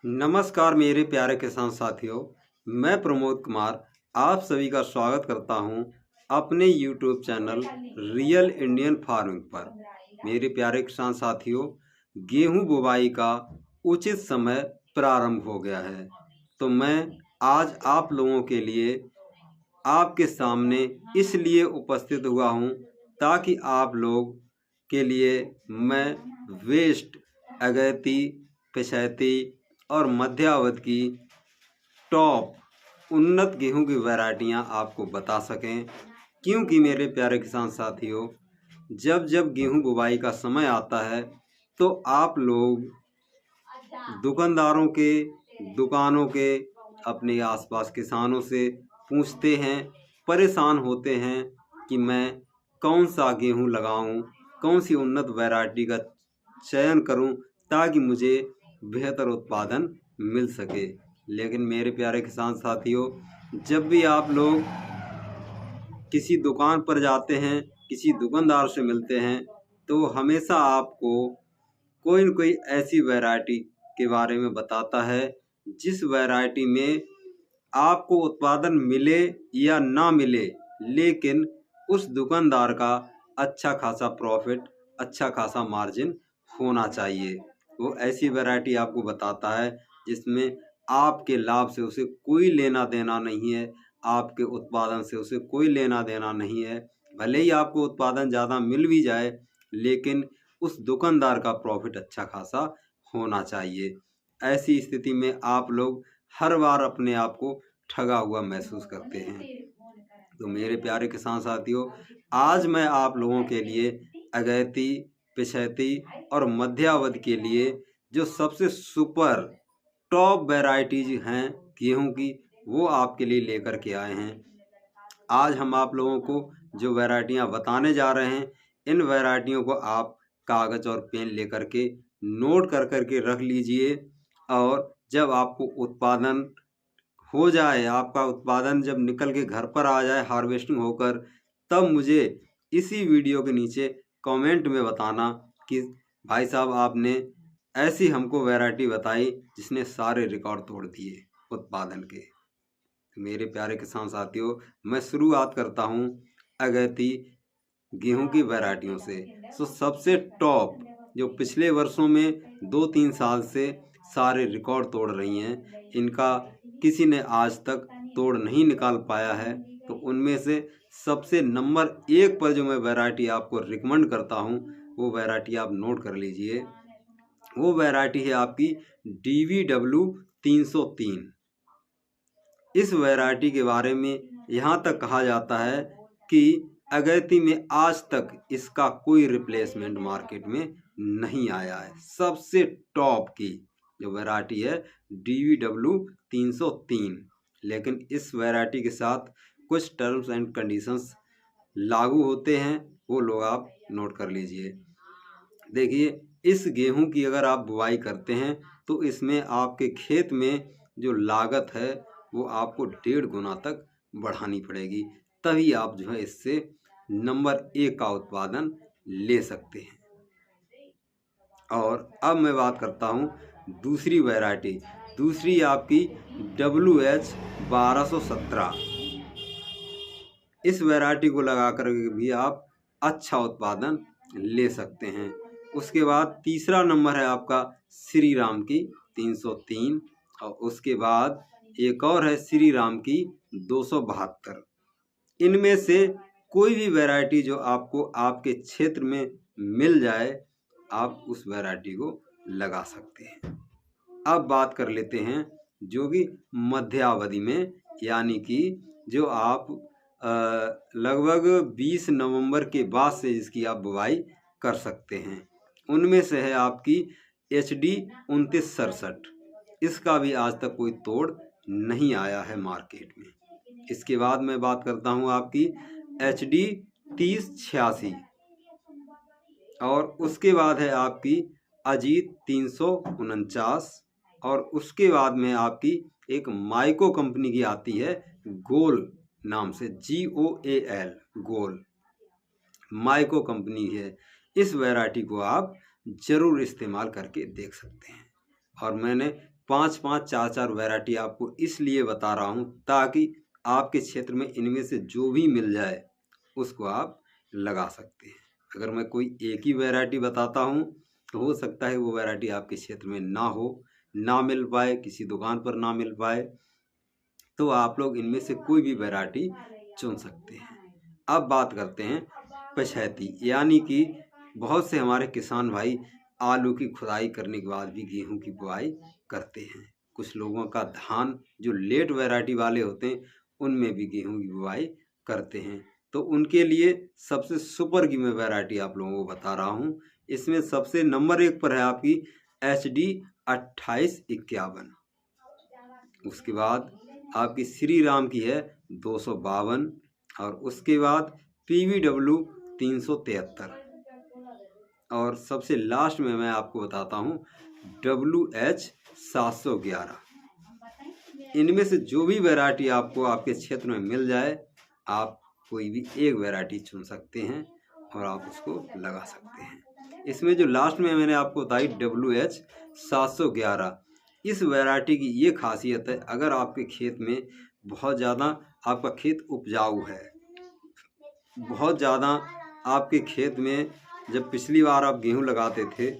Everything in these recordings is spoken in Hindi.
नमस्कार मेरे प्यारे किसान साथियों। मैं प्रमोद कुमार आप सभी का स्वागत करता हूं अपने YouTube channel real Indian farming पर। मेरे प्यारे किसान साथियों, गेहूं बुवाई का उचित समय प्रारंभ हो गया है, तो मैं आज आप लोगों के लिए आपके सामने इसलिए उपस्थित हुआ हूं ताकि आप लोग के लिए मैं वेस्ट, अगैती, पिछैती और मध्यावधि की टॉप उन्नत गेहूं की वैरायटियां आपको बता सकें। क्योंकि मेरे प्यारे किसान साथियों, जब जब गेहूं बुवाई का समय आता है तो आप लोग दुकानदारों के, दुकानों के, अपने आसपास किसानों से पूछते हैं, परेशान होते हैं कि मैं कौन सा गेहूं लगाऊं, कौन सी उन्नत वैरायटी का चयन करूं ताकि मुझे बेहतर उत्पादन मिल सके। लेकिन मेरे प्यारे किसान साथियों, जब भी आप लोग किसी दुकान पर जाते हैं, किसी दुकानदार से मिलते हैं, तो हमेशा आपको कोई न कोई ऐसी वैरायटी के बारे में बताता है जिस वैरायटी में आपको उत्पादन मिले या ना मिले, लेकिन उस दुकानदार का अच्छा खासा प्रॉफिट, अच्छा खासा मार्जिन होना चाहिए। वो ऐसी वैरायटी आपको बताता है जिसमें आपके लाभ से उसे कोई लेना देना नहीं है, आपके उत्पादन से उसे कोई लेना देना नहीं है। भले ही आपको उत्पादन ज़्यादा मिल भी जाए, लेकिन उस दुकानदार का प्रॉफिट अच्छा खासा होना चाहिए। ऐसी स्थिति में आप लोग हर बार अपने आप को ठगा हुआ महसूस करते हैं। तो मेरे प्यारे किसान साथियों, आज मैं आप लोगों के लिए अगैती, पिछैती और मध्यावधि के लिए जो सबसे सुपर टॉप वैरायटीज हैं गेहूं की, वो आपके लिए लेकर के आए हैं। आज हम आप लोगों को जो वैरायटियां बताने जा रहे हैं, इन वैरायटियों को आप कागज़ और पेन लेकर के नोट कर के रख लीजिए। और जब आपको उत्पादन हो जाए, आपका उत्पादन जब निकल के घर पर आ जाए हार्वेस्टिंग होकर, तब मुझे इसी वीडियो के नीचे कमेंट में बताना कि भाई साहब आपने ऐसी हमको वैरायटी बताई जिसने सारे रिकॉर्ड तोड़ दिए उत्पादन के। मेरे प्यारे किसान साथियों, मैं शुरुआत करता हूँ अगैती गेहूं की वैरायटियों से। तो सबसे टॉप जो पिछले वर्षों में 2-3 साल से सारे रिकॉर्ड तोड़ रही हैं, इनका किसी ने आज तक तोड़ नहीं निकाल पाया है, तो उनमें से सबसे नंबर 1 पर जो मैं वैरायटी आपको रिकमेंड करता हूँ, वो वैरायटी आप नोट कर लीजिए। वो वैरायटी है आपकी DVW 303। इस वैरायटी के बारे में यहाँ तक कहा जाता है कि अगैती में आज तक इसका कोई रिप्लेसमेंट मार्केट में नहीं आया है। सबसे टॉप की जो वैरायटी है DVW 303। लेकिन इस वैरायटी के साथ कुछ टर्म्स एंड कंडीशंस लागू होते हैं, वो लोग आप नोट कर लीजिए। देखिए, इस गेहूं की अगर आप बुवाई करते हैं तो इसमें आपके खेत में जो लागत है वो आपको 1.5 गुना तक बढ़ानी पड़ेगी, तभी आप जो है इससे नंबर 1 का उत्पादन ले सकते हैं। और अब मैं बात करता हूँ दूसरी वैरायटी, दूसरी आपकी WH 1217। इस वैरायटी को लगा कर भी आप अच्छा उत्पादन ले सकते हैं। उसके बाद तीसरा नंबर है आपका श्री राम की 303, और उसके बाद एक और है श्री राम की 272। इनमें से कोई भी वैरायटी जो आपको आपके क्षेत्र में मिल जाए, आप उस वैरायटी को लगा सकते हैं। अब बात कर लेते हैं जो कि मध्यावधि में, यानी कि जो आप लगभग 20 नवंबर के बाद से इसकी आप बुवाई कर सकते हैं। उनमें से है आपकी HD 2967। इसका भी आज तक कोई तोड़ नहीं आया है मार्केट में। इसके बाद मैं बात करता हूँ आपकी HD 3086, और उसके बाद है आपकी अजीत 349, और उसके बाद में आपकी एक माइको कंपनी की आती है गोल नाम से, GOAL, गोल माइको कंपनी है। इस वैरायटी को आप जरूर इस्तेमाल करके देख सकते हैं। और मैंने 5-5, 4-4 वैरायटी आपको इसलिए बता रहा हूँ ताकि आपके क्षेत्र में इनमें से जो भी मिल जाए उसको आप लगा सकते हैं। अगर मैं कोई एक ही वैरायटी बताता हूँ तो हो सकता है वो वैरायटी आपके क्षेत्र में ना हो, ना मिल पाए, किसी दुकान पर ना मिल पाए, तो आप लोग इनमें से कोई भी वैरायटी चुन सकते हैं। अब बात करते हैं पछैती, यानी कि बहुत से हमारे किसान भाई आलू की खुदाई करने के बाद भी गेहूं की बुआई करते हैं। कुछ लोगों का धान जो लेट वैरायटी वाले होते हैं उनमें भी गेहूं की बुआई करते हैं, तो उनके लिए सबसे सुपर की मैं वैरायटी आप लोगों को बता रहा हूं। इसमें सबसे नंबर 1 पर है आपकी HD 2851। उसके बाद आपकी श्री राम की है 252 और उसके बाद PVW 373 और सबसे लास्ट में मैं आपको बताता हूँ WH 711। इनमें से जो भी वैरायटी आपको आपके क्षेत्र में मिल जाए आप कोई भी एक वैरायटी चुन सकते हैं और आप उसको लगा सकते हैं। इसमें जो लास्ट में मैंने आपको बताई WH 711, इस वैरायटी की ये खासियत है, अगर आपके खेत में बहुत ज़्यादा आपका खेत उपजाऊ है, बहुत ज़्यादा आपके खेत में जब पिछली बार आप गेहूं लगाते थे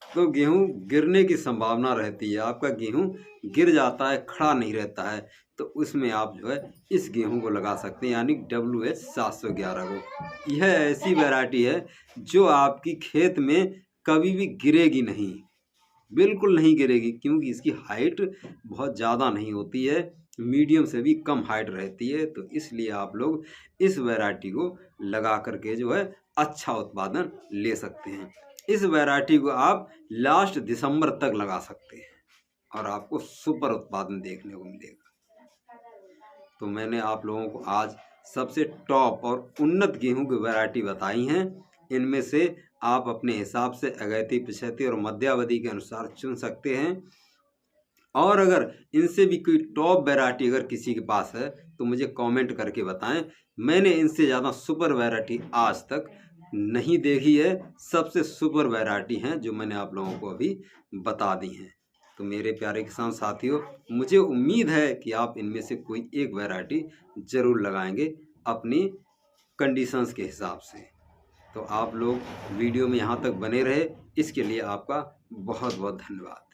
तो गेहूं गिरने की संभावना रहती है, आपका गेहूं गिर जाता है, खड़ा नहीं रहता है, तो उसमें आप जो है इस गेहूं को लगा सकते हैं, यानी WH 711 को। यह ऐसी वैरायटी है जो आपकी खेत में कभी भी गिरेगी नहीं, बिल्कुल नहीं गिरेगी, क्योंकि इसकी हाइट बहुत ज़्यादा नहीं होती है, मीडियम से भी कम हाइट रहती है, तो इसलिए आप लोग इस वैरायटी को लगा करके जो है अच्छा उत्पादन ले सकते हैं। इस वैरायटी को आप लास्ट दिसंबर तक लगा सकते हैं और आपको सुपर उत्पादन देखने को मिलेगा। तो मैंने आप लोगों को आज सबसे टॉप और उन्नत गेहूं की वैरायटी बताई हैं। इनमें से आप अपने हिसाब से अगैती, पिछैती और मध्यावधि के अनुसार चुन सकते हैं। और अगर इनसे भी कोई टॉप वैरायटी अगर किसी के पास है तो मुझे कमेंट करके बताएं। मैंने इनसे ज़्यादा सुपर वैरायटी आज तक नहीं देखी है, सबसे सुपर वैरायटी हैं जो मैंने आप लोगों को अभी बता दी हैं। तो मेरे प्यारे किसान साथियों, मुझे उम्मीद है कि आप इनमें से कोई एक वैरायटी ज़रूर लगाएंगे अपनी कंडीशंस के हिसाब से। तो आप लोग वीडियो में यहाँ तक बने रहे, इसके लिए आपका बहुत बहुत धन्यवाद।